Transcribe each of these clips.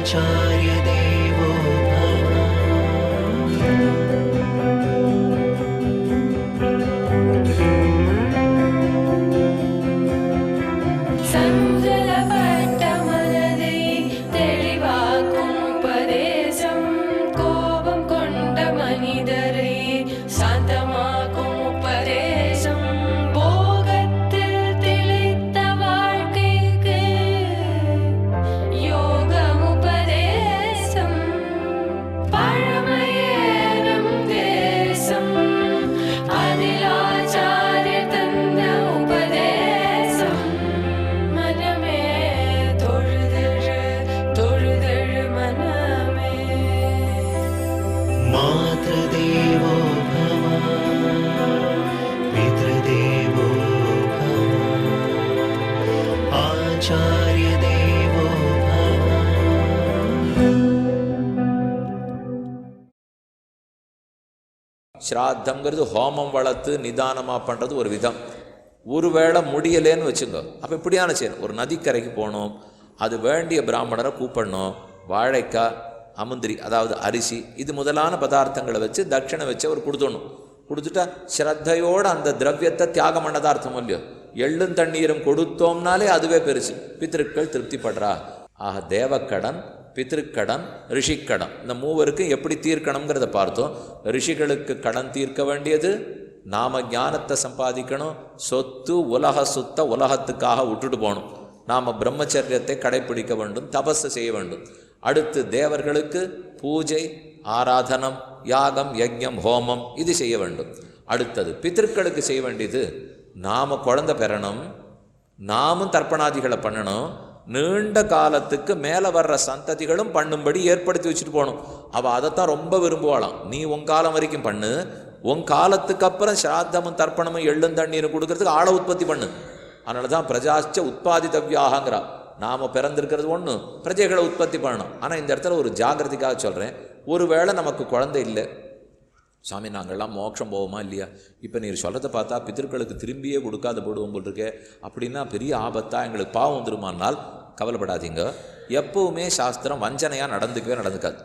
आचार्य देवो मातृदेवो भव पितृदेवो भव आचार्य देवो भव. ஸ்ராத்தங்கிறது ஹோமம் வளர்த்து நிதானமாக பண்ணுறது ஒரு விதம். ஒருவேளை முடியலேன்னு வச்சுங்க, அப்போ இப்படியான செய்யணும். ஒரு நதிக்கரைக்கு போகணும், அது வேண்டிய பிராமணரை கூப்பிடணும், வாழைக்காய் அமுந்திரி அதாவது அரிசி இது முதலான பதார்த்தங்களை வச்சு தட்சிணை வச்சு அவர் கொடுத்துடணும். கொடுத்துட்டா ஸ்ரத்தையோடு அந்த திரவியத்தை தியாகம் பண்ணதா அர்த்தம் இல்லையோ. எள்ளும் தண்ணீரும் கொடுத்தோம்னாலே அதுவே பெருசு. பித்திருக்கள் திருப்திப்படுறா. ஆக தேவக்கடன், பித்திருக்கடன், ரிஷிக்கடன் இந்த மூவருக்கும் எப்படி தீர்க்கணுங்கிறத பார்த்தோம். ரிஷிகளுக்கு கடன் தீர்க்க வேண்டியது நாம ஞானத்தை சம்பாதிக்கணும். சொத்து உலக சொத்தை உலகத்துக்காக விட்டுட்டு போகணும். நாம் பிரம்மச்சரியத்தை கடைப்பிடிக்க வேண்டும், தபஸை செய்ய வேண்டும். அடுத்து தேவர்களுக்கு பூஜை, ஆராதனம், யாகம், யஜ்ஞம், ஹோமம் இது செய்ய வேண்டும். அடுத்தது பித்திருக்களுக்கு செய்ய வேண்டியது நாம் குழந்தை பெறணும், நாமும் தர்ப்பணாதிகளை பண்ணணும், நீண்ட காலத்துக்கு மேலே வர்ற சந்ததிகளும் பண்ணும்படி ஏற்படுத்தி வச்சுட்டு போகணும். அவள் அதைத்தான் ரொம்ப விரும்புவாளாம். நீ உன் காலம் வரைக்கும் பண்ணு, உன் காலத்துக்கு அப்புறம் ஸ்ராத்தமும் தர்ப்பணமும் எள்ளும் தண்ணீரும் கொடுக்கறதுக்கு ஆளை உற்பத்தி பண்ணு. அதனால தான் பிரஜாச்ச உற்பத்தித்தவ்யாகங்கிறா. நாம் பிறந்திருக்கிறது ஒன்று, பிரஜைகளை உற்பத்தி பண்ணணும். ஆனால் இந்த இடத்துல ஒரு ஜாகிரதைக்காக சொல்கிறேன். ஒருவேளை நமக்கு குழந்தை இல்லை, சாமி நாங்கள்லாம் மோட்சம் போவோமா இல்லையா? இப்போ நீர் சொல்கிறத பார்த்தா பித்திருக்களுக்கு திரும்பியே கொடுக்காத போடுவோம் போல் இருக்கே, அப்படின்னா பெரிய ஆபத்தாக எங்களுக்கு பாவம் வந்துருமானால் கவலைப்படாதீங்க. எப்பவுமே சாஸ்திரம் வஞ்சனையாக நடந்துக்காது.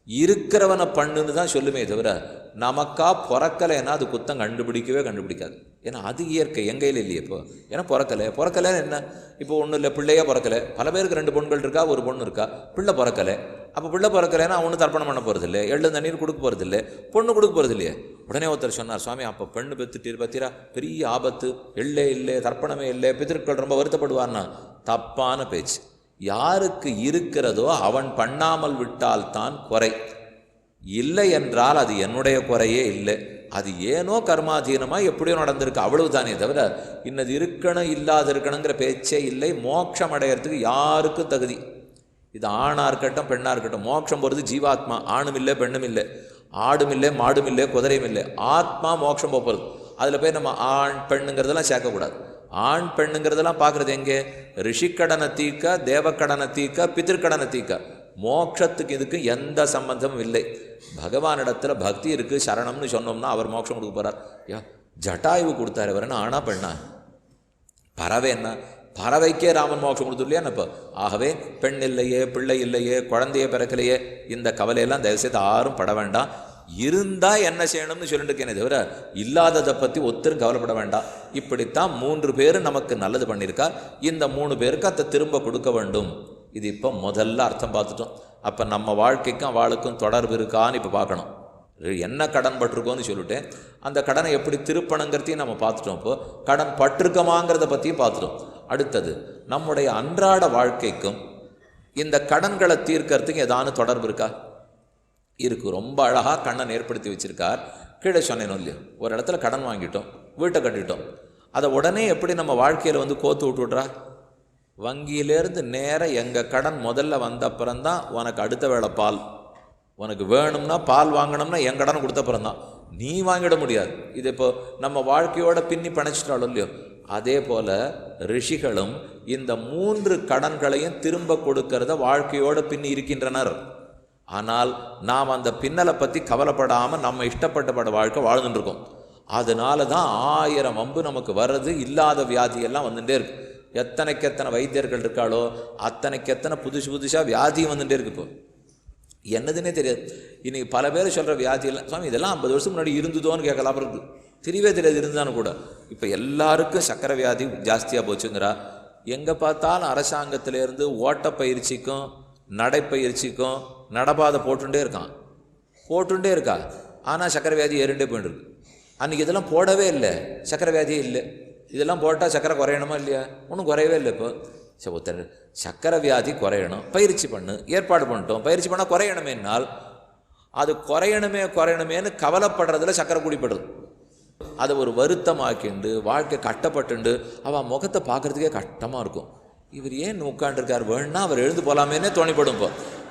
இருக்கிறவனை பண்ணுன்னு தான் சொல்லுமே தவிர நமக்கா பிறக்கலைன்னா அது குத்தம் கண்டுபிடிக்காது. ஏன்னா அது இயற்கை, எங்கையில் இல்லையே. இப்போ ஏன்னா பிறக்கலைன்னு என்ன? இப்போ ஒன்றும் இல்லை, பிள்ளையே பிறக்கலை. பல பேருக்கு 2 பொண்கள் இருக்கா, ஒரு பொண்ணு இருக்கா, பிள்ளை பிறக்கலை. அப்போ பிள்ளை பிறக்கலைன்னா அவனு தர்ப்பணம் பண்ண போகிறதில்லை, எள்ளு தண்ணீர் கொடுக்க போகிறதில்லை, பொண்ணு கொடுக்க போகிறது இல்லையே. உடனே ஒருத்தர் சொன்னார், சுவாமி அப்போ பெண்ணு பெற்றுட்டு பார்த்தீரா பெரிய ஆபத்து, எள்ளே இல்லை, தர்ப்பணமே இல்லை, பித்திருக்கள் ரொம்ப வருத்தப்படுவார்னா தப்பான பேச்சு. யாருக்கு இருக்கிறதோ அவன் பண்ணாமல் விட்டால்தான் குறை. இல்லை என்றால் அது என்னுடைய குறையே இல்லை, அது ஏனோ கர்மாதீனமாக எப்படியோ நடந்திருக்கு, அவ்வளவு தானே தவிர இன்னது இருக்கணும் இல்லாத இருக்கணுங்கிற பேச்சே இல்லை. மோட்சம் அடையிறதுக்கு யாருக்கும் தகுதி. இது ஆணாக இருக்கட்டும் பெண்ணாக இருக்கட்டும், மோட்சம் போகிறது ஜீவாத்மா. ஆணும் இல்லை, பெண்ணும் இல்லை, ஆடும் இல்லை, மாடும் இல்லை, குதிரையும் இல்லை, ஆத்மா மோட்சம் போகிறது. அதில் போய் நம்ம ஆண் பெண்ணுங்கிறதெல்லாம் சேர்க்கக்கூடாது. ஆண் பெண்ணுங்கிறதெல்லாம் பார்க்குறது எங்கே? ரிஷிக்கடனை தீக்க, தேவக்கடனை தீக்க, பித்திருக்கடனை தீக்க. மோட்சத்துக்கு இதுக்கு எந்த சம்பந்தமும் இல்லை. பகவானிடத்தில் பக்தி இருக்குது, சரணம்னு சொன்னோம்னா அவர் மோட்சம் கொடுக்க போகிறார். ஜட்டாயுவு கொடுத்தாரு, வரேன்னா ஆனா பெண்ணா? பறவை என்ன? பறவைக்கே ராமன் மோட்சம் கொடுத்து இல்லையா? இப்போ ஆகவே பெண் இல்லையே, பிள்ளை இல்லையே, குழந்தையே பிறக்கலையே, இந்த கவலையெல்லாம் தயவுசெய்து யாரும் பட வேண்டாம். இருந்தால் என்ன செய்யணும்னு சொல்லிட்டு இருக்கேனே தவிர இல்லாததை பற்றி ஒருத்தரும் கவலைப்பட வேண்டாம். இப்படித்தான் 3 பேர் நமக்கு நல்லது பண்ணியிருக்கார். இந்த 3 பேருக்கு அதை திரும்ப கொடுக்க வேண்டும். இது இப்போ முதல்ல அர்த்தம் பார்த்துட்டோம். அப்போ நம்ம வாழ்க்கைக்கும் அவளுக்கும் தொடர்பு இருக்கான்னு இப்போ பார்க்கணும். என்ன கடன் பட்டிருக்கோன்னு சொல்லிட்டேன். அந்த கடனை எப்படி திருப்பணுங்கிறதையும் நம்ம பார்த்துட்டோம். இப்போது கடன் பட்டிருக்கமாங்கிறத பற்றியும் பார்த்துட்டோம். அடுத்தது நம்முடைய அன்றாட வாழ்க்கைக்கும் இந்த கடன்களை தீர்க்கறதுக்கு ஏதானு தொடர்பு இருக்கா? இருக்குது. ரொம்ப அழகாக கண்ணன் ஏற்படுத்தி வச்சுருக்கார். கீழே சொன்னேன் இல்லையோ, ஒரு இடத்துல கடன் வாங்கிட்டோம், வீட்டை கட்டிட்டோம், அதை உடனே எப்படி நம்ம வாழ்க்கையில் வந்து கோத்து விட்டுவிட்றா? வங்கியிலேருந்து நேராக எங்கள் கடன் முதல்ல வந்த அப்புறம்தான் உனக்கு அடுத்த வேளை பால், உனக்கு வேணும்னா பால் வாங்கணும்னா என் கடன் கொடுத்த அப்புறம்தான், நீ வாங்கிட முடியாது. இது இப்போ நம்ம வாழ்க்கையோட பின்னி பிணைச்சிட்டாலும் இல்லையோ, அதே போல் ரிஷிகளும் இந்த 3 கடன்களையும் திரும்ப கொடுக்கறத வாழ்க்கையோட பின்னி இருக்கின்றனர். ஆனால் நாம் அந்த பின்னலை பற்றி கவலைப்படாமல் நம்ம இஷ்டப்பட்டப்பட்ட வாழ்க்கை வாழ்ந்துட்டுருக்கோம். அதனால தான் 1000 வம்பு நமக்கு வர்றது, இல்லாத வியாதியெல்லாம் வந்துட்டே இருக்கு. எத்தனைக்கு வைத்தியர்கள் இருக்காளோ அத்தனைக்கு புதுசாக வியாதியும் வந்துட்டே இருக்கு. இப்போ என்னதுன்னே தெரியாது. இன்றைக்கி பல பேர் சொல்கிற வியாதியெல்லாம் சுவாமி இதெல்லாம் 50 வருஷம் முன்னாடி இருந்ததோன்னு கேட்கலாம். இருக்கு தெரியவே தெரியாது இருந்தானு கூட. இப்போ எல்லாருக்கும் சக்கரை வியாதி ஜாஸ்தியாக போச்சுங்கிறா. எங்கே பார்த்தாலும் அரசாங்கத்திலேருந்து ஓட்டப்பயிற்சிக்கும் நடைப்பயிற்சிக்கும் நடபாதை போட்டுட்டே இருக்கா. ஆனால் சக்கரை வியாதி ஏறிண்டே போயிட்டுருக்கு. அன்றைக்கி இதெல்லாம் போடவே இல்லை, சக்கரை வியாதியே இல்லை. இதெல்லாம் போட்டால் சக்கரை குறையணுமா இல்லையா? ஒன்றும் குறையவே இல்லை. இப்போ ஒருத்தர் சக்கரை வியாதி குறையணும், பயிற்சி பண்ணு, ஏற்பாடு பண்ணிட்டோம். பயிற்சி பண்ணால் குறையணுமேனால் அது குறையணுமேன்னு கவலைப்படுறதுல சக்கரை குடிப்படுது. அதை ஒரு வருத்தமாக்கிண்டு வாழ்க்கை கட்டப்பட்டுண்டு அவன் முகத்தை பார்க்குறதுக்கே கஷ்டமாக இருக்கும். இவர் ஏன் உட்காண்டிருக்கார், வேணுன்னா அவர் எழுந்து போகலாமேனே தோணிப்படும். இப்போ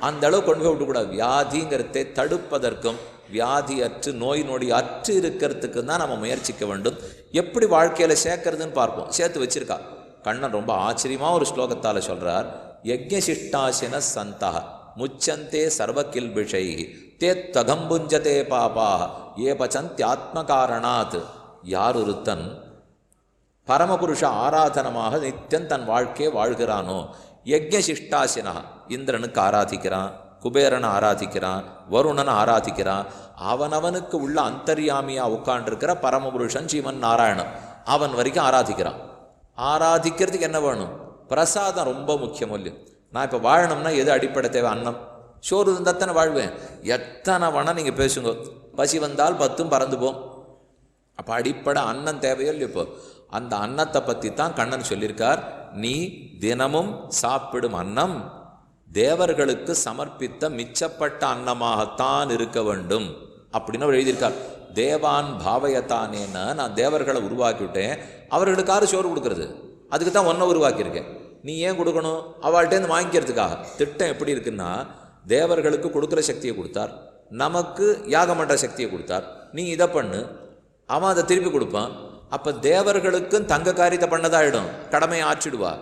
அந்த அளவு கொண்டு போய் விட்டுக்கூடாது. வியாதிங்கிறதை தடுப்பதற்கும் வியாதியற்று நோய் நொடி அற்று இருக்கிறதுக்கு தான் நம்ம முயற்சிக்க வேண்டும். எப்படி வாழ்க்கையில் சேர்க்கறதுன்னு பார்ப்போம். சேர்த்து வச்சிருக்கா கண்ணன் ரொம்ப ஆச்சரியமாக ஒரு ஸ்லோகத்தால் சொல்கிறார். யஜ்ஞசிஷ்டாசின சந்தா முச்சந்தே சர்வகில்பிஷை தே தகம்புஞ்சதே பாபா ஏ பச்சந்தியாத்ம காரணாத். யார் ஒருத்தன் பரமபுருஷ ஆராதனமாக நித்தியம் தன் வாழ்க்கையை வாழ்கிறானோ, யஜ்ஞசிஷ்டாசினா இந்திரனுக்கு ஆராதிக்கிறான், குபேரனை ஆராதிக்கிறான், வருணனை ஆராதிக்கிறான், அவனவனுக்கு உள்ள அந்தர்யாமியாக உட்காண்டிருக்கிற பரமபுருஷன் ஸ்ரீமன் நாராயணன் அவன் வரைக்கும் ஆராதிக்கிறான். ஆராதிக்கிறதுக்கு என்ன வேணும்? பிரசாதம் ரொம்ப முக்கியம் இல்லையும். நான் இப்போ வாழணும்னா எது அடிப்படை தேவை? அன்னம். சோறு இருந்தால் தானே வாழ்வேன். எத்தனை வேணால் நீங்கள் பேசுங்க, பசி வந்தால் 10 பறந்து போம். அப்போ அடிப்படை அன்னம் தேவையோ இல்லையோ? இப்போ அந்த அன்னத்தை பற்றி தான் கண்ணன் சொல்லியிருக்கார். நீ தினமும் சாப்பிடும் அன்னம் தேவர்களுக்கு சமர்ப்பித்த மிச்சப்பட்ட அன்னமாகத்தான் இருக்க வேண்டும் அப்படின்னு அவர் எழுதியிருக்கார். தேவான் பாவயத்தானேன்னு நான் தேவர்களை உருவாக்கிவிட்டேன், அவர்களுக்காரு சோறு கொடுக்கறது, அதுக்கு தான் ஒன்றை உருவாக்கியிருக்கேன். நீ ஏன் கொடுக்கணும்? அவள்கிட்டேருந்து வாங்கிக்கிறதுக்காக. திட்டம் எப்படி இருக்குன்னா, தேவர்களுக்கு கொடுக்குற சக்தியை கொடுத்தார், நமக்கு யாகம் பண்ணுற சக்தியை கொடுத்தார். நீ இதை பண்ணு, அவன் அதை திருப்பி கொடுப்பான். அப்போ தேவர்களுக்கும் தங்க காரியத்தை பண்ணதாயிடும், கடமையை ஆற்றிடுவா.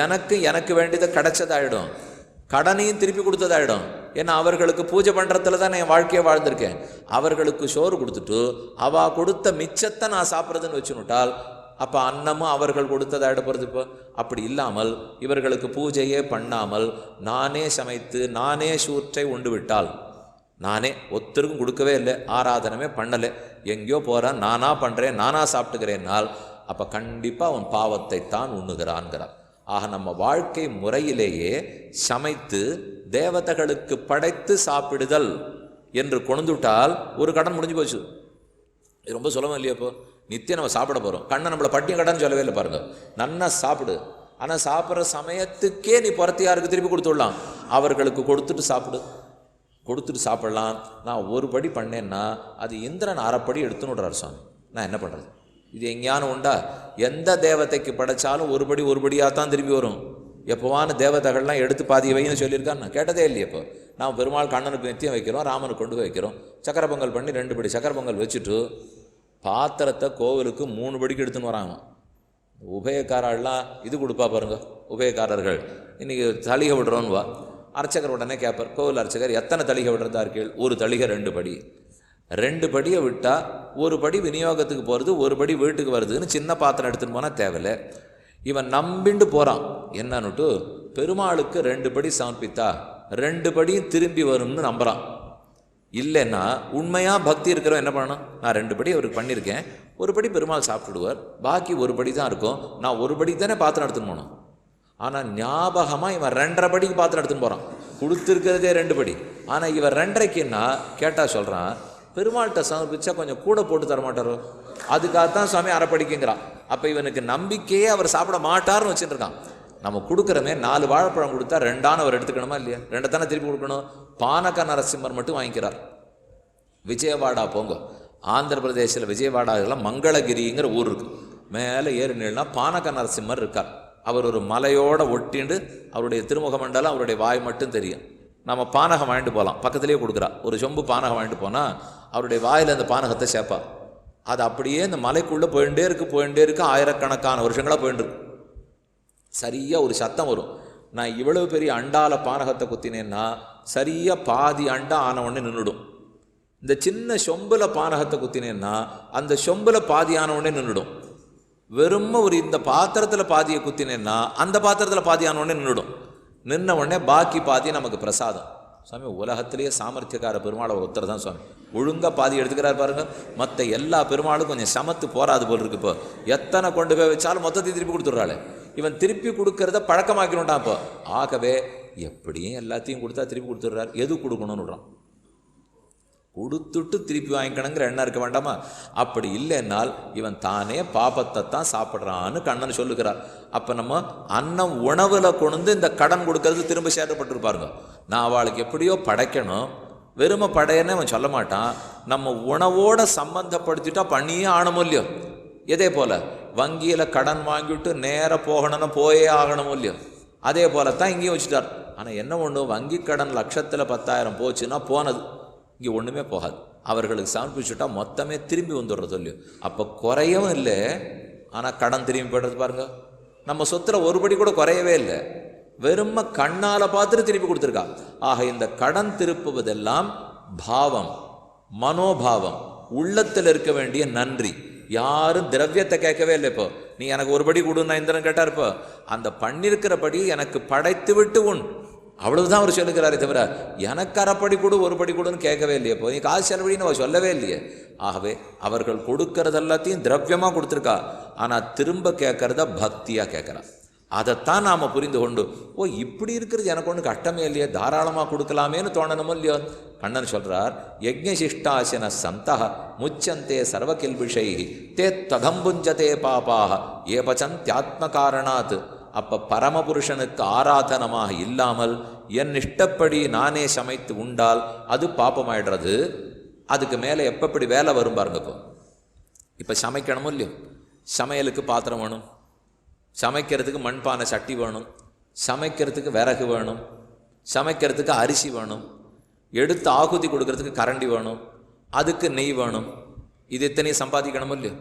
எனக்கு வேண்டியதை கிடைச்சதாயிடும், கடனையும் திருப்பி கொடுத்ததாயிடும். ஏன்னா அவர்களுக்கு பூஜை பண்ணுறதுல தான் என் வாழ்க்கையை வாழ்ந்திருக்கேன். அவர்களுக்கு சோறு கொடுத்துட்டு அவள் கொடுத்த மிச்சத்தை நான் சாப்பிட்றதுன்னு வச்சுனுட்டால் அப்போ அன்னமும் அவர்கள் கொடுத்ததாயிட போகிறது. இப்போ அப்படி இல்லாமல் இவர்களுக்கு பூஜையே பண்ணாமல் நானே சமைத்து நானே சூற்றை உண்டு விட்டால், நானே ஒருத்தருக்கும் கொடுக்கவே இல்லை, ஆராதனமே பண்ணலை, எங்கேயோ போகிறான், நானாக பண்ணுறேன், நானாக சாப்பிட்டுக்கிறேன்னால் அப்போ கண்டிப்பாக அவன் பாவத்தை தான் உண்ணுகிறான்கிறார். ஆக நம்ம வாழ்க்கை முறையிலேயே சமைத்து தேவதைகளுக்கு படைத்து சாப்பிடுதல் என்று கொண்டுவிட்டால் ஒரு கடன் முடிஞ்சு போச்சு. இது ரொம்ப சுலபம் இல்லையா? இப்போ நித்தியம் நம்ம சாப்பிட போகிறோம். கண்ணை நம்மளை பட்டிய கடன் சொல்லவே இல்லை பாருங்கள். நன்னா சாப்பிடு, ஆனால் சாப்பிட்ற சமயத்துக்கே நீ புறத்து யாருக்கு திருப்பி கொடுத்துடலாம், அவர்களுக்கு கொடுத்துட்டு சாப்பிடலாம். நான் ஒரு படி பண்ணேன்னா அது இந்திரன் அரைப்படி எடுத்துன்னு விடுறார் சுவாமி. நான் என்ன பண்ணுறது? இது எங்கேயானு உண்டா? எந்த தேவதைக்கு படைச்சாலும் ஒரு படியாக தான் திரும்பி வரும். எப்போவான தேவதைகள்லாம் எடுத்து பாதி வைன்னு சொல்லியிருக்கான்னு நான் கேட்டதே இல்லையே. இப்போ நான் பெருமாள் கண்ணனுக்கு நித்தியம் வைக்கிறோம், ராமனுக்கு கொண்டு வைக்கிறோம், சக்கரை பொங்கல் பண்ணி 2 படி சக்கரை பொங்கல் வச்சுட்டு பாத்திரத்தை கோவிலுக்கு 3 படிக்கு எடுத்துன்னு வராங்க. உபயக்காரெல்லாம் இது கொடுப்பா பாருங்க, உபயக்காரர்கள் இன்றைக்கி தளிகை விடுறோன்னு வா. அர்ச்சகர் உடனே கேட்பார், கோவில் அர்ச்சகர் எத்தனை தளிகை விடுறதா இருக்கீள்? ஒரு தளிகை 2 படி. 2 படியை விட்டால் ஒரு படி விநியோகத்துக்கு போகிறது, ஒரு படி வீட்டுக்கு வருதுன்னு சின்ன பாத்திரம் எடுத்துன்னு போனால் தேவையில்லை. இவன் நம்பிண்டு போகிறான். என்னன்னுட்டு பெருமாளுக்கு 2 படி சமர்ப்பித்தா 2 படியும் திரும்பி வரும்னு நம்புகிறான். இல்லைன்னா உண்மையாக பக்தி இருக்கிறவன் என்ன பண்ணணும்? நான் 2 படி அவருக்கு பண்ணியிருக்கேன், ஒரு படி பெருமாள் சாப்பிடுவார், பாக்கி ஒரு படி தான் இருக்கும், நான் ஒரு படி தானே பாத்திரம் எடுத்துன்னு போனோம். ஆனால் ஞாபகமாக இவன் 2.5 படிக்கு பாத்திரம் எடுத்துன்னு போகிறான். கொடுத்துருக்கிறதே 2 படி, ஆனால் இவன் 2.5க்குன்னா கேட்டால் சொல்கிறான், பெருமாள்கிட்ட சமர்ப்பிச்சா கொஞ்சம் கூட போட்டு தர மாட்டாரோ, அதுக்காகத்தான் சுவாமி அரைப்படிக்குங்கிறான். அப்போ இவனுக்கு நம்பிக்கையே அவர் சாப்பிட மாட்டார்னு வச்சுட்டு இருக்கான். நம்ம கொடுக்குறமே 4 வாழைப்பழம் கொடுத்தா 2 அவர் எடுத்துக்கணுமா இல்லையா? 2 தானே திருப்பி கொடுக்கணும். பானக நரசிம்மர் மட்டும் வாங்கிக்கிறார். விஜயவாடா போங்க, ஆந்திர பிரதேசில் விஜயவாடாவில் மங்களகிரிங்கிற ஊர் இருக்குது. மேலே ஏறினா பானக நரசிம்மர் இருக்கார். அவர் ஒரு மலையோடு ஒட்டிண்டு அவருடைய திருமுக மண்டலம், அவருடைய வாய் மட்டும் தெரியும். நம்ம பானகம் வாங்கிட்டு போகலாம், பக்கத்துலேயே கொடுக்குறா. ஒரு சொம்பு பானகம் வாங்கிட்டு போனால் அவருடைய வாயில் அந்த பானகத்தை சேர்ப்பா. அது அப்படியே இந்த மலைக்குள்ளே போயிட்டே இருக்கு, ஆயிரக்கணக்கான வருஷங்களாக போயிட்டுருக்கு. சரியாக ஒரு சத்தம் வரும். நான் இவ்வளவு பெரிய அண்டால பானகத்தை குத்தினேன்னா சரியாக பாதி அண்டா ஆன உடனே நின்றுடும். இந்த சின்ன சொம்பில் பானகத்தை குத்தினேன்னா அந்த சொம்பில் பாதி ஆன உடனே நின்றுடும். வெறும் ஒரு இந்த பாத்திரத்தில் பாதியை குத்தினேன்னா அந்த பாத்திரத்தில் பாதியான உடனே நின்ன உடனே பாக்கி பாதி நமக்கு பிரசாதம். சுவாமி உலகத்திலேயே சாமர்த்தியக்கார பெருமாள் ஒருத்தர் தான் சுவாமி. ஒழுங்காக பாதி எடுத்துக்கிறார் பாருங்க. மற்ற எல்லா பெருமாளும் கொஞ்சம் சமத்து போராது போல் இருக்கு. இப்போ எத்தனை கொண்டு போய் வச்சாலும் மொத்தத்தை திருப்பி கொடுத்துட்றாள். இவன் திருப்பி கொடுக்கறத பழக்கமாக்கணும்டான். இப்போ ஆகவே எப்படியும் எல்லாத்தையும் கொடுத்தா திருப்பி கொடுத்துட்றாரு. எது கொடுக்கணும்னு விடுறான். கொடுத்துட்டு திருப்பி வாங்கிக்கணுங்கிற எண்ணம் இருக்க வேண்டாமா? அப்படி இல்லைன்னால் இவன் தானே பாபத்தை தான் சாப்பிட்றான்னு கண்ணன் சொல்லுகிறார். அப்போ நம்ம அன்னம் உணவில் கொண்டு இந்த கடன் கொடுக்கறது திரும்ப சேர்க்கப்பட்டிருப்பாருங்க. நான் அவளுக்கு எப்படியோ படைக்கணும், வெறுமை படையன்னு அவன் சொல்ல மாட்டான். நம்ம உணவோட சம்பந்தப்படுத்திட்டா பண்ணியே ஆகணும் இல்லையோ. இதே போல் வங்கியில் கடன் வாங்கிவிட்டு நேராக போகணும்னா போயே ஆகணும் இல்லையோ. அதே போல தான் இங்கேயும் வச்சுட்டார். ஆனால் என்ன ஒன்று, வங்கி கடன் லட்சத்தில் 10,000 போச்சுன்னா போனது, இங்கே ஒன்றுமே போகாது. அவர்களுக்கு சமர்ப்பிச்சுட்டா மொத்தமே திரும்பி வந்துடுறது இல்லையோ. அப்போ குறையவும் இல்லை, ஆனால் கடன் திரும்பி போய்டுறது பாருங்க. நம்ம சொத்தில் ஒருபடி கூட குறையவே இல்லை, வெறும கண்ணால் பார்த்துட்டு திருப்பி கொடுத்துருக்கா. ஆக இந்த கடன் திருப்புவதெல்லாம் பாவம், மனோபாவம், உள்ளத்தில் இருக்க வேண்டிய நன்றி. யாரும் திரவியத்தை கேட்கவே இல்லை. இப்போ நீ எனக்கு ஒரு படி கொடுன்னா இந்திரன் கேட்டார். இப்போ அந்த பண்ணிருக்கிறபடி எனக்கு படைத்து விட்டு உன், அவ்வளவுதான் அவர் சொல்லுகிறாரே தவிர எனக்கு அரைப்படி கொடு ஒரு படி கொடுன்னு கேட்கவே இல்லையே. இப்போ நீ காசு செலவழின்னு அவர் சொல்லவே இல்லையே. ஆகவே அவர்கள் கொடுக்கறது எல்லாத்தையும் திரவியமாக கொடுத்துருக்கா, ஆனால் திரும்ப கேட்கறத பக்தியாக கேட்குறா. அதைத்தான் நாம் புரிந்து கொண்டு, ஓ இப்படி இருக்கிறது எனக்கு ஒன்று கஷ்டமே இல்லையே, தாராளமாக கொடுக்கலாமேன்னு தோணணுமோ இல்லையோ. கண்ணன் சொல்கிறார், யஜ்ஞசிஷ்டாசன சந்தா முச்சந்தே சர்வகில்பிஷை தே ததம்புஞ்சதே பாபாக ஏ பச்சந்தியாத்ம காரணாத். அப்போ பரமபுருஷனுக்கு ஆராதனமாக இல்லாமல் என் இஷ்டப்படி நானே சமைத்து உண்டால் அது பாப்பமாயிடுறது. அதுக்கு மேலே எப்பப்படி வேலை வரும் பாருங்க. இப்போ சமைக்கணுமோ இல்லையோ, சமையலுக்கு பாத்திரம் வேணும், சமைக்கிறதுக்கு மண்பானை சட்டி வேணும், சமைக்கிறதுக்கு விறகு வேணும், சமைக்கிறதுக்கு அரிசி வேணும், எடுத்து ஆகுதி கொடுக்கறதுக்கு கரண்டி வேணும், அதுக்கு நெய் வேணும். இது இத்தனையும் சம்பாதிக்கணுமோ இல்லையோ.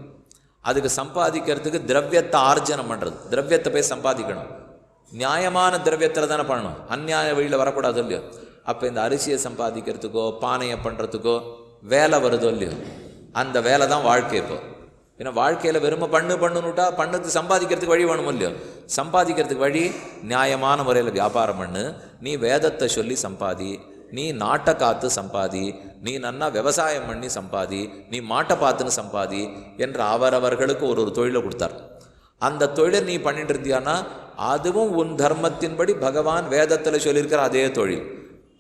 அதுக்கு சம்பாதிக்கிறதுக்கு திரவியத்தை ஆர்ஜனம் பண்ணுறது, திரவியத்தை போய் சம்பாதிக்கணும். நியாயமான திரவியத்தில் தானே பண்ணணும், அந்நியாய வழியில் வரக்கூடாது இல்லையோ. அப்போ இந்த அரிசியை சம்பாதிக்கிறதுக்கோ பானையை பண்ணுறதுக்கோ வேலை வருதோ இல்லையோ, அந்த வேலை தான் வாழ்க்கை. இப்போ ஏன்னா வாழ்க்கையில் வெறுமை பண்ணுன்னுட்டா பண்ணது சம்பாதிக்கிறதுக்கு வழி வேணும் இல்லையோ. சம்பாதிக்கிறதுக்கு வழி நியாயமான முறையில் வியாபாரம் பண்ணு, நீ வேதத்தை சொல்லி சம்பாதி, நீ நாட்டை காத்து சம்பாதி, நீ நன்னா விவசாயம் பண்ணி சம்பாதி, நீ மாட்டை பார்த்துன்னு சம்பாதி என்று அவரவர்களுக்கு ஒரு தொழிலை கொடுத்தார். அந்த தொழிலை நீ பண்ணிட்டு இருந்தியானா அதுவும் உன் தர்மத்தின்படி பகவான் வேதத்தில் சொல்லியிருக்கிற அதே தொழில்.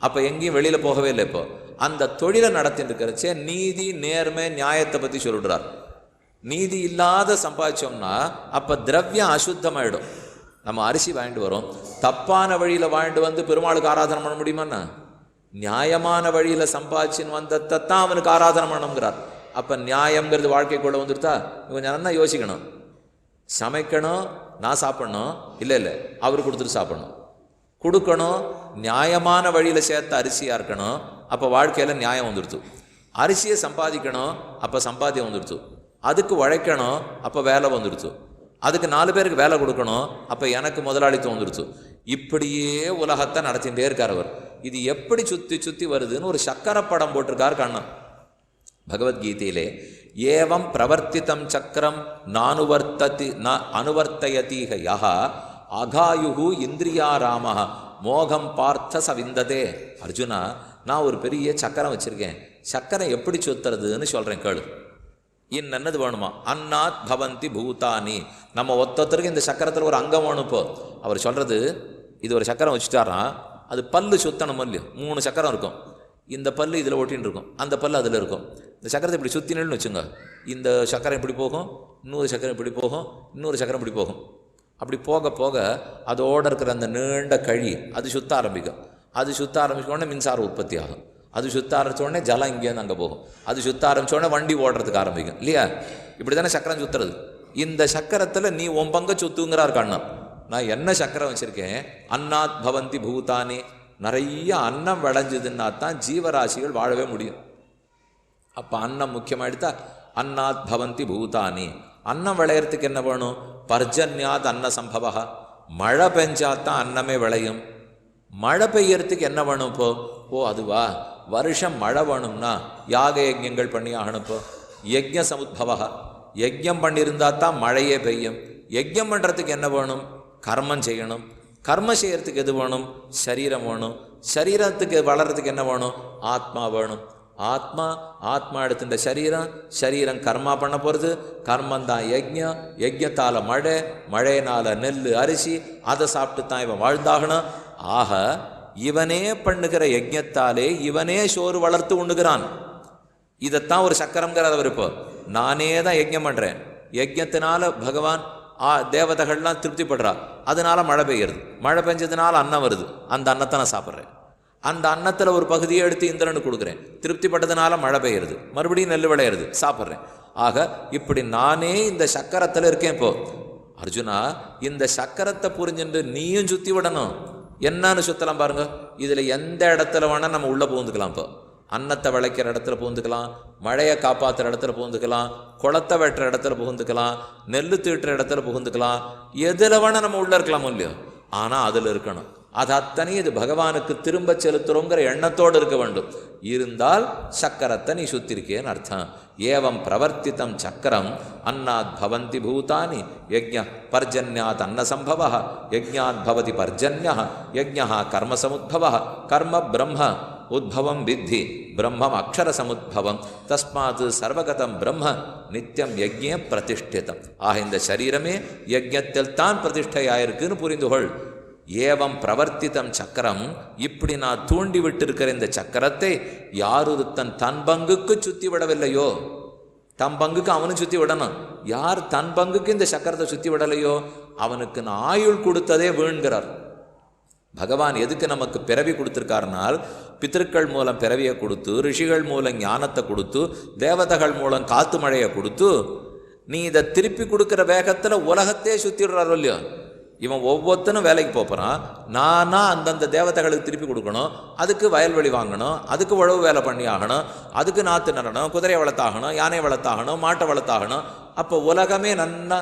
அப்போ எங்கேயும் வெளியில் போகவே இல்லை. இப்போ அந்த தொழிலை நடத்திட்டு இருக்கிறச்சே நீதி நேர்மை நியாயத்தை பற்றி சொல்லிடுறார். நீதி இல்லாத சம்பாதிச்சோம்னா அப்போ திரவியம் அசுத்தமாயிடும். நம்ம அரிசி வாங்கிட்டு வரோம், தப்பான வழியில் வாங்கிட்டு வந்து பெருமாளுக்கு ஆராதனை பண்ண முடியுமாண்ணா? நியாயமான வழியில் சம்பாதிச்சின்னு வந்ததை தான் அவனுக்கு ஆராதனை பண்ணணுங்கிறார். அப்போ நியாயங்கிறது வாழ்க்கைக்குள்ள வந்துடுதா? கொஞ்சம் நல்லா யோசிக்கணும். சமைக்கணும், நான் சாப்பிட்ணும், இல்லை அவர் கொடுத்துட்டு சாப்பிட்ணும். கொடுக்கணும், நியாயமான வழியில் சேர்த்த அரிசியாக இருக்கணும், அப்போ வாழ்க்கையில் நியாயம் வந்துடுத்து. அரிசியை சம்பாதிக்கணும், அப்போ சம்பாத்தியம் வந்துடுத்து. அதுக்கு உழைக்கணும், அப்போ வேலை வந்துடுச்சு. அதுக்கு 4 பேருக்கு வேலை கொடுக்கணும், அப்போ எனக்கு முதலாளித்துவம் வந்துடுச்சு. இப்படியே உலகத்தை நடத்திகிட்டே இருக்கார் அவர். இது எப்படி சுற்றி சுற்றி வருதுன்னு ஒரு சக்கர படம் போட்டிருக்கார் கண்ணன் பகவத்கீதையிலே. ஏவம் பிரவர்த்தித்தம் சக்கரம் அனுவர்த்தயதீக யஹ அகாயுகு இந்திரியாராம மோகம் பார்த்த சவிந்ததே. அர்ஜுனா, நான் ஒரு பெரிய சக்கரம் வச்சுருக்கேன், சக்கரம் எப்படி சுத்துறதுன்னு சொல்கிறேன் கேளு. என்னது வேணுமா? அன்னாத் பவந்தி பூதானி. நம்ம ஒத்தொத்தருக்கு இந்த சக்கரத்தில் ஒரு அங்கம் வேணும். இப்போ அவர் சொல்கிறது, இது ஒரு சக்கரம் வச்சுட்டாரா, அது பல்லு சுத்தணும் இல்லையோ. 3 சக்கரம் இருக்கும், இந்த பல்லு இதில் ஒட்டின்னு இருக்கும், அந்த பல்லு அதில் இருக்கும். இந்த சக்கரத்தை இப்படி சுற்றினு வச்சுங்க, இந்த சக்கரம் இப்படி போகும், இன்னொரு சக்கரம் இப்படி போகும், இன்னொரு சக்கரம் இப்படி போகும். அப்படி போக போக அதோடு இருக்கிற அந்த நீண்ட கழி அது சுத்த ஆரம்பிக்கும். அது சுத்த ஆரம்பிச்ச உடனே மின்சாரம் உற்பத்தி ஆகும். அது சுத்த ஆரம்பிச்ச உடனே ஜலம் இங்கேருந்து அங்கே போகும். அது சுத்த ஆரம்பிச்ச உடனே வண்டி ஓடுறதுக்கு ஆரம்பிக்கும் இல்லையா? இப்படி தானே சக்கரம் சுற்றுறது. இந்த சக்கரத்தில் நீ உன் பங்க சுத்துங்கிறார் கண்ணன். நான் என்ன சக்கரம் வச்சுருக்கேன்? அன்னாத் பவந்தி பூதானி. நிறைய அன்னம் விளைஞ்சதுன்னா தான் ஜீவராசிகள் வாழவே முடியும். அப்போ அன்னம் முக்கியமாகிடுதா? அன்னாத் பவந்தி பூதானி. அன்னம் விளையிறதுக்கு என்ன வேணும்? பர்ஜன்யாத் அன்ன சம்பவா. மழை பெஞ்சாதான் அன்னமே விளையும். மழை பெய்யறதுக்கு என்ன வேணும்? இப்போ அதுவா, வருஷம் மழை வேணும்னா யாக யஜ்யங்கள் பண்ணி ஆகணும். இப்போ யஜ்ய சமுத்பவா, யஜ்யம் பண்ணியிருந்தா தான் மழையே பெய்யும். யஜ்யம் பண்ணுறதுக்கு என்ன வேணும்? கர்மம் செய்யணும். கர்மம் செய்யறதுக்கு எது வேணும்? சரீரம் வேணும். சரீரத்துக்கு வளர்கிறதுக்கு என்ன வேணும்? ஆத்மா வேணும். ஆத்மா எடுத்துட்ட சரீரம் கர்மா பண்ண போகிறது. கர்மந்தான் யஜ்யம். யஜ்யத்தால் மழையினால் நெல் அரிசி, அதை சாப்பிட்டு தான் இவன் வாழ்ந்தாகணும். ஆக இவனே பண்ணுகிற யஜ்யத்தாலே இவனே சோறு வளர்த்து உண்ணுகிறான். இதைத்தான் ஒரு சக்கரம்ங்கிறவர். இப்போ நானே தான் யஜ்யம் பண்ணுறேன். யஜ்யத்தினால பகவான் தேவதைகள்லாம் திருப்திப்படுறா. அதனால மழை பெய்யுறது. மழை பெஞ்சதுனால அன்னம் வருது. அந்த அன்னத்தை நான் சாப்பிட்றேன். அந்த அன்னத்தில் ஒரு பகுதியை எடுத்து இந்திரனுக்கு கொடுக்குறேன். திருப்திப்பட்டதுனால மழை பெய்யுறது. மறுபடியும் நெல் விளையிறது, சாப்பிட்றேன். ஆக இப்படி நானே இந்த சக்கரத்தில் இருக்கேன். இப்போ அர்ஜுனா, இந்த சக்கரத்தை புரிஞ்சுட்டு நீயும் சுற்றி விடணும். என்னன்னு சுற்றலாம் பாருங்க. இதில் எந்த இடத்துல வேணால் நம்ம உள்ளே புகுந்துக்கலாம். இப்போ அன்னத்தை விளைக்கிற இடத்துல புகுந்துக்கலாம், மழையை காப்பாற்றுற இடத்துல புகுந்துக்கலாம், குளத்தை வெட்டுற இடத்துல புகுந்துக்கலாம், நெல் தீட்டுற இடத்துல புகுந்துக்கலாம். எதில் வேணால் நம்ம உள்ளே இருக்கலாம் இல்லையோ. ஆனால் அதில் இருக்கணும். அது அத்தனையும் இது பகவானுக்கு திரும்ப செலுத்துறோங்கிற எண்ணத்தோடு இருக்க வேண்டும். இருந்தால் சக்கரத்தை நீ சுத்திருக்கேன்னு அர்த்தம். ஏவம் பிரவர்த்தித்தம் சக்கரம் அன்னாத் பவந்தி பூதானி யஜ்ஞ பர்ஜன்யாத் அன்னசம்பவ யஜ்ஞாத் பவதி பர்ஜன்ய யஜ்ஞ கர்மசமுத்பவ கர்ம பிரம்ம உத்பவம் வித்தி பிரம்மம் அக்ஷர சமுத்பவம் தஸ்மாத் சர்வகதம் பிரம்ம நித்தியம் யஜ்ஞே பிரதிஷ்டிதம். ஆக இந்த சரீரமே யஜ்ஞத்தில் தான் பிரதிஷ்டையாயிருக்குன்னு புரிந்துகொள். ஏவம் பிரவர்த்தித்தம் சக்கரம், இப்படி நான் தூண்டி விட்டிருக்கிற இந்த சக்கரத்தை யாரொருத்தன் தன் பங்குக்கு சுற்றி விடவில்லையோ, தன் பங்குக்கு அவனு சுற்றி விடணும். யார் தன் பங்குக்கு இந்த சக்கரத்தை சுற்றி விடலையோ அவனுக்கு நான் ஆயுள் கொடுத்ததே வீண்கிறார். பகவான் எதுக்கு நமக்கு பிறவி கொடுத்துருக்காருனால், பித்திருக்கள் மூலம் பிறவியை கொடுத்து, ரிஷிகள் மூலம் ஞானத்தை கொடுத்து, தேவதைகள் மூலம் காத்து மழையை கொடுத்து, நீ இதை திருப்பி கொடுக்குற வேகத்தில் உலகத்தையே சுற்றிடுறாரோ இல்லையோ. இவன் ஒவ்வொருத்தனும் வேலைக்கு போகிறான். நானா அந்தந்த தேவதைகளுக்கு திருப்பி கொடுக்கணும். அதுக்கு வயல்வெளி வாங்கணும், அதுக்கு உழவு வேலை பண்ணி ஆகணும், அதுக்கு நாற்று நடணும், குதிரையை வளர்த்தாகணும், யானை வளர்த்தாகணும், மாட்டை வளர்த்தாகணும். அப்போ உலகமே நன்னா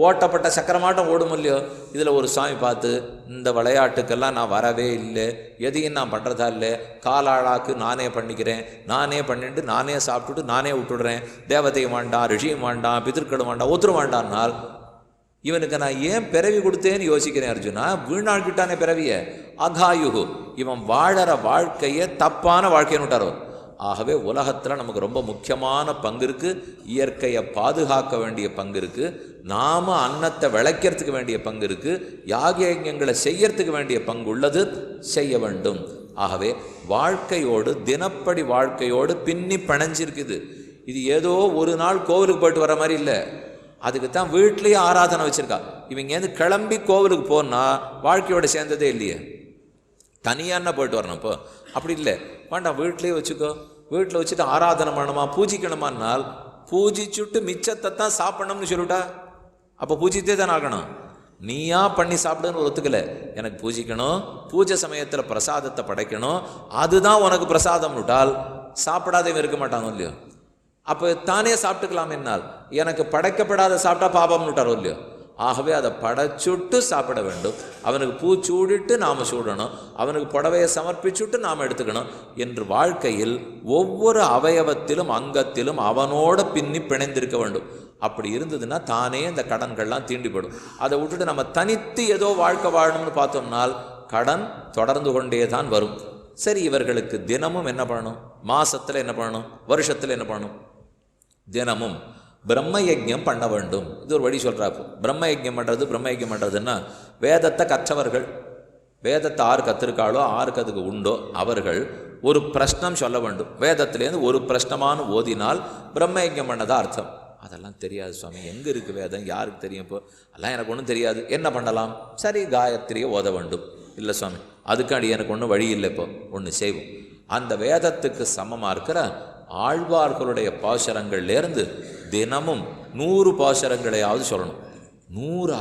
ஓட்டப்பட்ட சக்கரமாட்டம் ஓடும் இல்லையோ. இதில் ஒரு சாமி பார்த்து, இந்த விளையாட்டுக்கெல்லாம் நான் வரவே இல்லை, எதையும் நான் பண்ணுறதா இல்லை, காலாளாக்கு நானே பண்ணிக்கிறேன், நானே பண்ணிட்டு நானே சாப்பிட்டுட்டு நானே விட்டுடுறேன், தேவதையும் வேண்டாம், ரிஷியும் வேண்டாம், பிதற்களும் வேண்டாம், ஒத்துரும் வேண்டாம்னால் இவனுக்கு நான் ஏன் பிறவி கொடுத்தேன்னு யோசிக்கிறேன் அர்ஜுனா. வீணாக்கிட்டானே பிறவிய. அகாயுகு, இவன் வாழற வாழ்க்கையை தப்பான வாழ்க்கைன்னு விட்டாரோ. ஆகவே உலகத்தில் நமக்கு ரொம்ப முக்கியமான பங்கு இருக்குது. இயற்கையை பாதுகாக்க வேண்டிய பங்கு இருக்குது. நாம் அன்னத்தை விளைக்கிறதுக்கு வேண்டிய பங்கு இருக்குது. யாகயங்களை செய்யறதுக்கு வேண்டிய பங்கு உள்ளது, செய்ய வேண்டும். ஆகவே வாழ்க்கையோடு, தினப்படி வாழ்க்கையோடு பின்னி பிணைஞ்சிருக்குது. இது ஏதோ ஒரு நாள் கோவிலுக்கு போயிட்டு வர மாதிரி இல்லை. அதுக்கு தான் வீட்லேயே ஆராதனை வச்சுருக்கா. இவங்கேருந்து கிளம்பி கோவிலுக்கு போனால் வாழ்க்கையோட சேர்ந்ததே இல்லையே. தனியான்னா போயிட்டு வரணும். இப்போ அப்படி இல்லை, வேண்டாம் வீட்லேயே வச்சுக்கோ. வீட்டில் வச்சுட்டு ஆராதனை பண்ணணுமா, பூஜிக்கணுமானால் பூஜிச்சுட்டு மிச்சத்தை தான் சாப்பிடணும்னு சொல்லிவிட்டா அப்போ பூஜித்தே தான் ஆகணும். நீயா பண்ணி சாப்பிடுன்னு ஒத்துக்கலை. எனக்கு பூஜிக்கணும், பூஜை சமயத்தில் பிரசாதத்தை படைக்கணும், அதுதான் உனக்கு பிரசாதம் விட்டால் சாப்பிடாதவன் இருக்க மாட்டானோ இல்லையோ. அப்போ தானே சாப்பிட்டுக்கலாம். என்னால் எனக்கு படைக்கப்படாத சாப்பிட்டா பாபம்னு விட்டாரோ இல்லையோ. ஆகவே அதை படைச்சுட்டு சாப்பிட வேண்டும். அவனுக்கு பூ சூடிட்டு நாம் சூடணும், அவனுக்கு புடவையை சமர்ப்பிச்சுட்டு நாம் எடுத்துக்கணும் என்று வாழ்க்கையில் ஒவ்வொரு அவயவத்திலும் அங்கத்திலும் அவனோட பின்னி பிணைந்திருக்க வேண்டும். அப்படி இருந்ததுன்னா தானே இந்த கடன்கள்லாம் தீண்டிப்படும். அதை விட்டுட்டு நம்ம தனித்து ஏதோ வாழ்க்கை வாழணும்னு பார்த்தோம்னால் கடன் தொடர்ந்து கொண்டே தான் வரும். சரி, இவர்களுக்கு தினமும் என்ன பண்ணணும், மாசத்தில் என்ன பண்ணணும், வருஷத்தில் என்ன பண்ணணும்? தினமும் பிரம்ம யஜ்ஞம் பண்ண வேண்டும். இது ஒரு வழி சொல்கிறாப்பு. பிரம்ம யஜ்ஞம் பண்ணுறதுன்னா வேதத்தை கற்றவர்கள், வேதத்தை ஆறு கத்திருக்காளோ, ஆருக்கு அதுக்கு உண்டோ அவர்கள் ஒரு பிரஷ்னம் சொல்ல வேண்டும். வேதத்திலேருந்து ஒரு பிரஷ்னமான ஓதினால் பிரம்ம யஜ்ஞம் பண்ணதா அர்த்தம். அதெல்லாம் தெரியாது சுவாமி, எங்கே இருக்குது வேதம், யாருக்கு தெரியும்? இப்போ அதெல்லாம் எனக்கு ஒன்றும் தெரியாது, என்ன பண்ணலாம்? சரி, காயத்ரியை ஓத வேண்டும். இல்லை சுவாமி, அதுக்காண்டி எனக்கு ஒன்றும் வழி இல்லை. இப்போ ஒன்று செய்வோம். அந்த வேதத்துக்கு சமமாக இருக்கிற ஆழ்வார்களுடைய பாசுரங்கள்லேருந்து தினமும் 100 பாசுரங்களையாவது சொல்லணும். 100?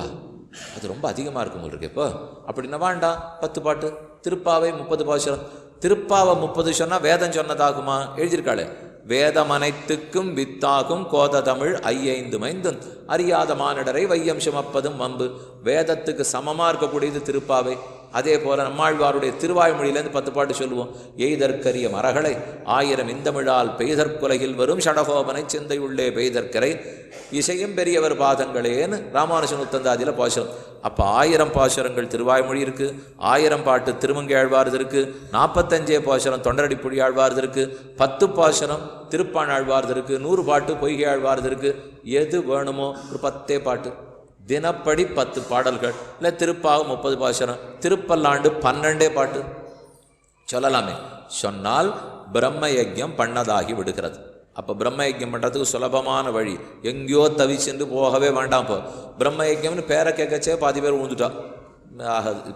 அது ரொம்ப அதிகமாக இருக்கும் உங்களுக்கு. இப்போ அப்படின்னா வேண்டாம், 10 பாட்டு. திருப்பாவை 30 பாசுரம். திருப்பாவை 30 சொன்னால் வேதம் சொன்னதாகுமா? எழுதியிருக்காளே, வேதம் அனைத்துக்கும் வித்தாகும் கோத தமிழ் 5 அறியாத மானிடரை வையம் சுமப்பதும் வம்பு. வேதத்துக்கு சமமாக இருக்கக்கூடியது திருப்பாவை. அதே போல் நம்மாழ்வாருடைய திருவாய்மொழியிலேருந்து 10 பாட்டு சொல்லுவோம். எய்தற்கரிய மரகளை 1000 இந்தமிழால் பெய்தற்குலகில் வரும் ஷடகோபனை சிந்தையுள்ளே பெய்தற்கரை இசையும் பெரியவர் பாதங்களேன்னு ராமானுஜன் உத்தந்தாதியில் பாசுரம். அப்போ 1000 பாசுரங்கள் திருவாய்மொழி இருக்குது, 1000 பாட்டு திருமங்கை ஆழ்வார்து இருக்குது, 45 பாசுரம் தொண்டரடி புழி ஆழ்வார்து இருக்குது, 10 பாசுரம் திருப்பான் ஆழ்வார்து இருக்குது, 100 பாட்டு பொய்கை ஆழ்வார்து இருக்குது. எது வேணுமோ ஒரு 10 பாட்டு, தினப்படி 10 பாடல்கள், இல்லை திருப்பாவு 30 பாசுரம், திருப்பல்லாண்டு 12 பாட்டு சொல்லலாமே. சொன்னால் பிரம்ம யஜ்யம் பண்ணதாகி விடுகிறது. அப்போ பிரம்ம யஜ்யம் பண்ணுறதுக்கு சுலபமான வழி, எங்கேயோ தவிச்சுட்டு போகவே வேண்டாம். இப்போ பிரம்ம யஜ்யம்னு பேரை கேட்கச்சே பாதி பேர் விழுந்துட்டா,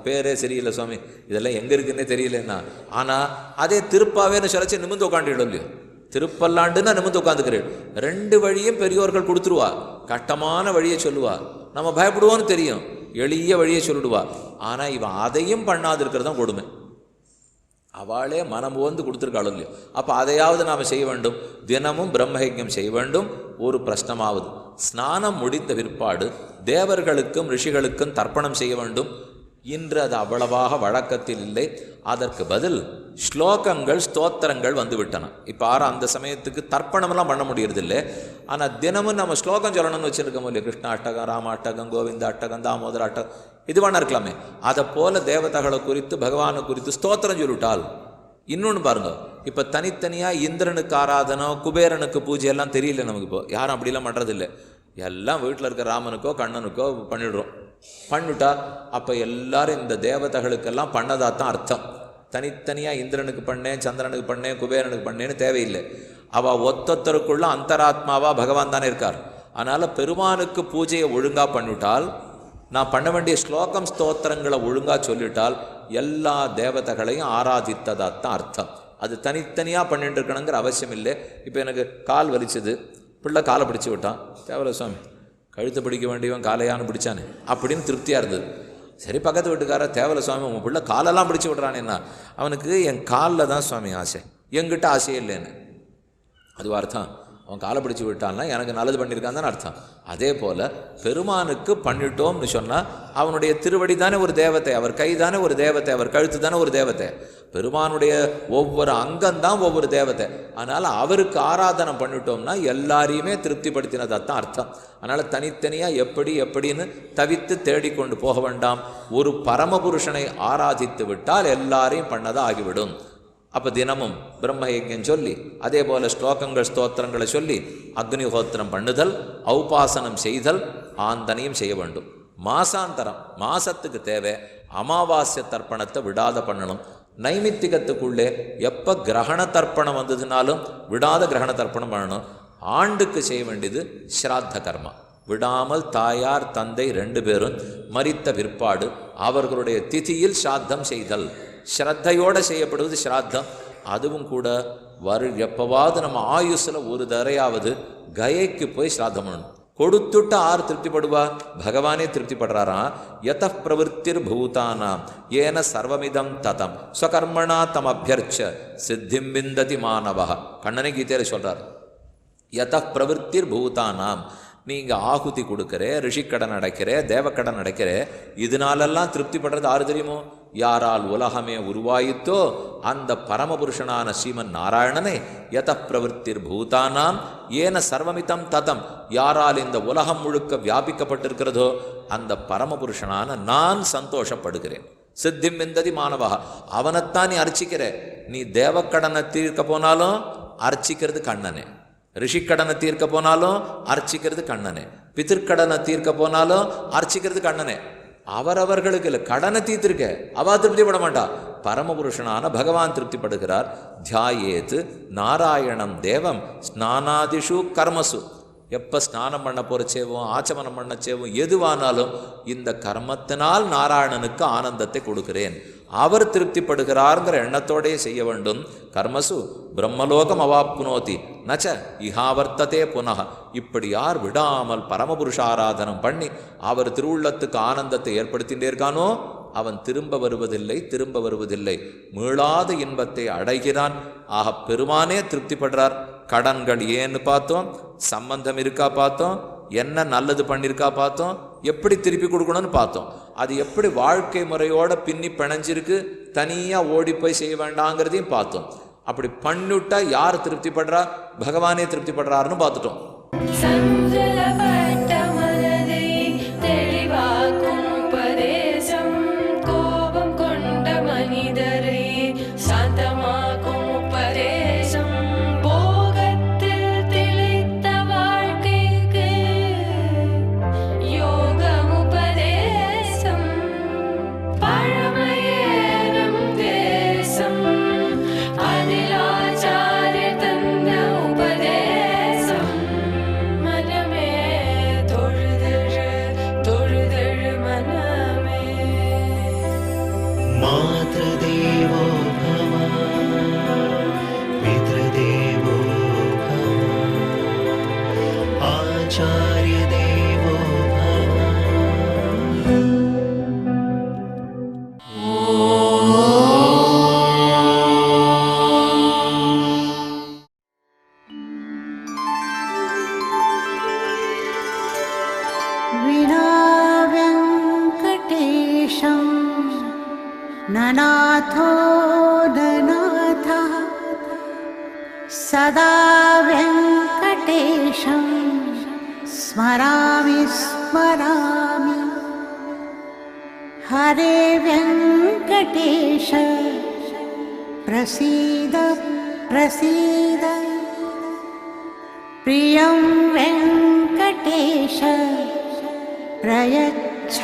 பேரே சரியில்லை சுவாமி, இதெல்லாம் எங்கே இருக்குன்னே தெரியலன்னா. ஆனால் அதே திருப்பாவேன்னு சொல்லச்சு நிமிந்து உட்காந்துடும் இல்லையோ, திருப்பல்லாண்டுன்னா நிமிந்து உட்காந்துக்கிறேன். 2 வழியும் பெரியோர்கள் கொடுத்துருவா. கட்டமான வழியை சொல்லுவா, நம்ம பயப்படுவோன்னு தெரியும், எளிய வழியை சொல்லிடுவா. ஆனால் இவன் அதையும் பண்ணாது இருக்கிறது தான் கொடுமை. அவளே மனம் வந்து கொடுத்துருக்காளோ இல்லையோ. அப்போ அதையாவது நாம் செய்ய வேண்டும். தினமும் பிரம்மயஜ்யம் செய்ய வேண்டும். ஒரு பிரஷ்னமாவது ஸ்நானம் முடிந்த பிற்பாடு தேவர்களுக்கும் ரிஷிகளுக்கும் தர்ப்பணம் செய்ய வேண்டும். இன்று அது அவ்வளவாக வழக்கத்தில் இல்லை. அதற்கு பதில் ஸ்லோகங்கள் ஸ்தோத்திரங்கள் வந்துவிட்டன. இப்போ அந்த சமயத்துக்கு தர்ப்பணமெல்லாம் பண்ண முடியறதில்லை. ஆனால் தினமும் நம்ம ஸ்லோகம் சொல்லணும்னு வச்சுருக்கோம் இல்லையா, கிருஷ்ண அட்டகம், ராம அட்டகம், கோவிந்த அட்டகம், தாமோதர அட்டகம், இது வேணா இருக்கலாமே. அதை போல தேவதைகளை குறித்து பகவானை குறித்து ஸ்தோத்திரம் சொல்லிவிட்டால் இன்னொன்று பாருங்க. இப்போ தனித்தனியாக இந்திரனுக்கு ஆராதனை, குபேரனுக்கு பூஜை எல்லாம் தெரியல நமக்கு. இப்போ யாரும் அப்படிலாம் பண்ணுறதில்லை. எல்லாம் வீட்டில் இருக்க ராமனுக்கோ கண்ணனுக்கோ பண்ணிடுறோம். பண்ணிவிட்டா அப்போ எல்லாரும் இந்த தேவதைகளுக்கெல்லாம் பண்ணதாத்தான் அர்த்தம். தனித்தனியாக இந்திரனுக்கு பண்ணேன், சந்திரனுக்கு பண்ணேன், குபேரனுக்கு பண்ணேன்னு தேவையில்லை. அவள் ஒத்தொத்தருக்குள்ள அந்தராத்மாவா பகவான் தானே இருக்கார். அதனால் பெருமானுக்கு பூஜையை ஒழுங்காக பண்ணிவிட்டால், நான் பண்ண வேண்டிய ஸ்லோகம் ஸ்தோத்திரங்களை ஒழுங்காக சொல்லிட்டால் எல்லா தேவதைகளையும் ஆராதித்ததாத்தான் அர்த்தம். அது தனித்தனியாக பண்ணிட்டு இருக்கணுங்கிற அவசியம் இல்லை. இப்போ எனக்கு கால் வலிச்சது, பிள்ளை காலை பிடிச்சி விட்டான், தேவல சுவாமி கழுத்தை பிடிக்க வேண்டியவன் காலையானு பிடிச்சானே அப்படின்னு திருப்தியாக இருந்தது. சரி, பக்கத்து வீட்டுக்கார தேவல சுவாமி உங்கள் பிள்ளை காலெல்லாம் பிடிச்சி விட்றானேன்னா, அவனுக்கு என் காலில் தான் சுவாமி ஆசை, என்கிட்ட ஆசையே இல்லைன்னு. அது அர்த்தம். அவன் காலை பிடிச்சி விட்டான்னா எனக்கு நல்லது பண்ணியிருக்கான் தானே அர்த்தம். அதே போல் பெருமானுக்கு பண்ணிட்டோம்னு சொன்னால் அவனுடைய திருவடி தானே ஒரு தேவத்தை, அவர் கை தானே ஒரு தேவத்தை, அவர் கழுத்து தானே ஒரு தேவத்தை, பெருமானுடைய ஒவ்வொரு அங்கம்தான் ஒவ்வொரு தேவத்தை. அதனால் அவருக்கு ஆராதனை பண்ணிட்டோம்னா எல்லாரையுமே திருப்திப்படுத்தினதான் அர்த்தம். அதனால் தனித்தனியாக எப்படின்னு தவித்து தேடிக்கொண்டு போக வேண்டாம். ஒரு பரமபுருஷனை ஆராதித்து விட்டால் எல்லாரையும் பண்ணதாக ஆகிவிடும். அப்போ தினமும் பிரம்மயஜ்யம் சொல்லி, அதே போல் ஸ்லோகங்கள் ஸ்தோத்திரங்களை சொல்லி அக்னிஹோத்திரம் பண்ணுதல், ஔபாசனம் செய்தல், ஆந்தனையும் செய்ய வேண்டும். மாசாந்தரம், மாசத்துக்கு தேவை அமாவாஸ்ய தர்ப்பணத்தை விடாத பண்ணணும். நைமித்திகத்துக்குள்ளே எப்போ கிரகண தர்ப்பணம் வந்ததுனாலும் விடாத கிரகண தர்ப்பணம் பண்ணணும். ஆண்டுக்கு செய்ய வேண்டியது ஸ்ராத்த கர்மா. விடாமல் தாயார் தந்தை 2 பேரும் மரித்த பிற்பாடு அவர்களுடைய திதியில் ஸ்ராத்தம் செய்தல், ஸ்ரத்தையோடு செய்யப்படுவது ஸ்ராத்தம். அதுவும் கூட எப்போவாவது நம்ம ஆயுஸில் ஒரு தரையாவது கயைக்கு போய் ஸ்ராத்தம் பண்ணணும். கொடுத்துட்டு ஆறு திருப்திப்படுவா, பகவானே திருப்திப்படுறாராம். யத பிரவருத்திர் பூதானாம் ஏன சர்வமிதம் ததம் ஸ்வகர்மணா தம் அபியர்ச்ச சித்திம் விந்ததி மாணவா. கண்ணனை கீதையில சொல்றார். யத பிரவருத்திர் பூதானாம், நீங்கள் ஆகுதி கொடுக்குற, ரிஷிக்கடன் அடைக்கிற, தேவக்கடன் அடைக்கிற, இதனாலெல்லாம் திருப்திப்படுறது யாரு தெரியுமோ? யாரால் உலகமே உருவாயித்தோ அந்த பரமபுருஷனான ஸ்ரீமன் நாராயணனை யத பிரவருத்திர் பூதானாம் ஏன சர்வமிதம் ததம், யாரால் இந்த உலகம் முழுக்க வியாபிக்கப்பட்டிருக்கிறதோ அந்த பரமபுருஷனான நான் சந்தோஷப்படுகிறேன். சித்திம் விந்ததி மாணவா, அவனைத்தான் நீ அர்ச்சிக்கிற. நீ தேவக்கடனை தீர்க்க போனாலும் அர்ச்சிக்கிறது கண்ணனே, ரிஷிக்கடனை தீர்க்க போனாலும் அர்ச்சிக்கிறது கண்ணனே, பிதிர்க்கடனை தீர்க்க போனாலும் அர்ச்சிக்கிறது கண்ணனே. அவரவர்களுக்கு இல்லை, கடனை தீர்த்திருக்க அவா திருப்திப்பட மாட்டா, பரமபுருஷனான பகவான் திருப்திப்படுகிறார். தியாயேத்து நாராயணம் தேவம் ஸ்நானாதிஷு கர்மசு. எப்போ ஸ்நானம் பண்ண போகிறச்சேவும் ஆச்சமனம் பண்ணச்சேவும் எதுவானாலும் இந்த கர்மத்தினால் நாராயணனுக்கு ஆனந்தத்தை கொடுக்கிறேன், அவர் திருப்திப்படுகிறார்ங்கிற எண்ணத்தோடையே செய்ய வேண்டும். கர்மசு பிரம்மலோகம் அவாப்னோதி நச்ச இஹாவர்த்ததே புனக. இப்படி யார் விடாமல் பரமபுருஷ ஆராதனம் பண்ணி அவர் திருவுள்ளத்துக்கு ஆனந்தத்தை ஏற்படுத்திகிட்டே இருக்கானோ அவன் திரும்ப வருவதில்லை, மீளாத இன்பத்தை அடைகிறான். ஆக பெருமானே திருப்திப்படுறார். கடன்கள் ஏன்னு பார்த்தோம், சம்பந்தம் இருக்கா பார்த்தோம், என்ன நல்லது பண்ணியிருக்கா பார்த்தோம், எப்படி திருப்பி கொடுக்கணும்னு பார்த்தோம். அது எப்படி வாழ்க்கை முறையோட பின்னி பிணைஞ்சிருக்கு, தனியாக ஓடி போய் செய்ய வேண்டாங்கிறதையும் பார்த்தோம். அப்படி பண்ணிவிட்டா யார் திருப்திப்படுறா, பகவானே திருப்திப்படுறாருன்னு பார்த்துட்டோம். मातृदेवो भव पितृदेवो भव आचार्यदेवो भव विना वेङ्कटेशं ननाथो ननाथः सदा वेङ्कटेशं स्मरामि स्मरामि हरे वेङ्कटेश प्रसीद प्रसीद प्रियं वेङ्कटेश प्रयच्छ